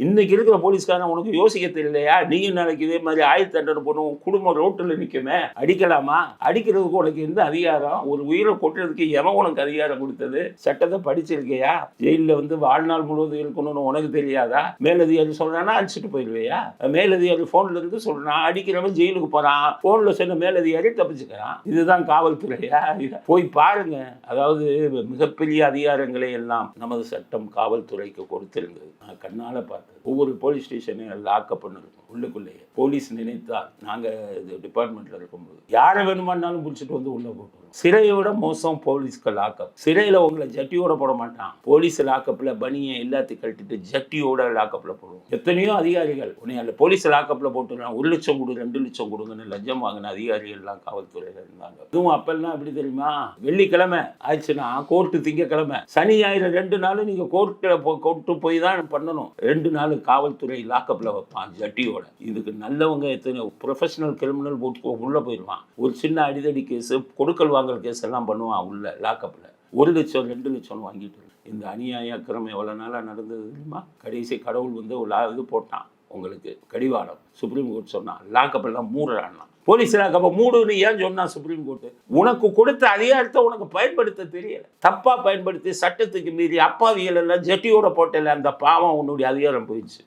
இன்னைக்கு இருக்கிற போலீஸ்காரன் உனக்கு யோசிக்க தெரியலையா? நீயும் நாளைக்கு இதே மாதிரி ஆயுள் தண்டனை போடும் குடும்பம் ரோட்டில் நிற்குமே, அடிக்கலாமா? அடிக்கிறதுக்கு உனக்கு எந்த அதிகாரம்? ஒரு உயிரை கொட்டுறதுக்கு எவன் உனக்கு அதிகாரம் கொடுத்தது? சட்டத்தை படிச்சிருக்கியா? ஜெயிலில் வந்து வாழ்நாள் முழுவதும் இருக்கணும்னு உனக்கு தெரியாதா? மேலதிகாரி சொல்றானா அடிச்சுட்டு போயிடுவியா? மேலதிகாரி போன்ல இருந்து சொல்றான், அடிக்கிறவன் ஜெயிலுக்கு போறான், போன்ல சொன்ன மேலதிகாரி தப்பிச்சுக்கிறான். இதுதான் காவல்துறையா? போய் பாருங்க. அதாவது மிகப்பெரிய அதிகாரங்களை எல்லாம் நமது சட்டம் காவல்துறைக்கு கொடுத்திருந்தது. நான் கண்ணால பார்த்தேன். ஒவ்வொரு போலீஸ் ஸ்டேஷனையும் லாக்கப் பண்ணிருக்கோம். உள்ளுக்குள்ளேயே போலீஸ் நினைத்தால் நாங்கள் டிபார்ட்மெண்ட்டில் இருக்கும்போது யாரை வேணுமானாலும் பிடிச்சிட்டு வந்து உள்ளே போட்டுருவோம். சிறையை விட மோசம் போலீஸ்க்கு லாக்கப். சிறையில் உங்களை ஜட்டியோட போட மாட்டான். போலீஸ் லாக்கப்பில் பனியை எல்லாத்தையும் கட்டிட்டு ஜட்டியோட லாக்கப்பில் போடுவோம். எத்தனையோ அதிகாரிகள் உன்னை அந்த போலீஸ் லாக்கப்பில் போட்டுருக்கான். 1 லட்சம் கொடு 2 லட்சம் கொடுங்கன்னு லஞ்சம் வாங்கின அதிகாரிகள்லாம் காவல்துறையில் இருந்தாங்க. அதுவும் அப்பெல்லாம் எப்படி தெரியுமா? வெள்ளிக்கிழமை ஆயிடுச்சுன்னா கோர்ட்டு திங்கக்கிழமை, சனி ஞாயிறு 2 நாள் நீங்கள் கோர்ட்டு போய் தான் பண்ணணும். 2 நாள் காவல்துறை லாக்கப்பில் வைப்பான் ஜட்டியோட. இதுக்கு நல்லவங்க எத்தனை ப்ரொஃபஷனல் கிரிமினல் போட்டு உள்ளே போயிடுவான். ஒரு சின்ன அடிதடி கேஸ், கொடுக்கல் வாங்கல் கேஸ் எல்லாம் பண்ணுவான் உள்ள லாக்கப்பில். 1 லட்சம் 2 லட்சம் வாங்கிட்டு. இந்த அநியாய அக்கிரமம் எவ்வளோ நாளாக நடந்தது தெரியுமா? கடைசி கடவுள் வந்து இது போட்டான் உங்களுக்கு கடிவாளம். சுப்ரீம் கோர்ட் சொன்னான் லாக்கப்பெல்லாம் மூடுறான்னா. போலீஸ் லாக்கப்ப மூடுன்னு ஏன் சொன்னா சுப்ரீம் கோர்ட்டு? உனக்கு கொடுத்த அதிகாரத்தை உனக்கு பயன்படுத்த தெரியல. தப்பா பயன்படுத்தி சட்டத்துக்கு மீறி அப்பாவிகள் எல்லாம் ஜட்டியோட போட்டல, அந்த பாவம் உன்னுடைய அதிகாரம் போயிடுச்சு.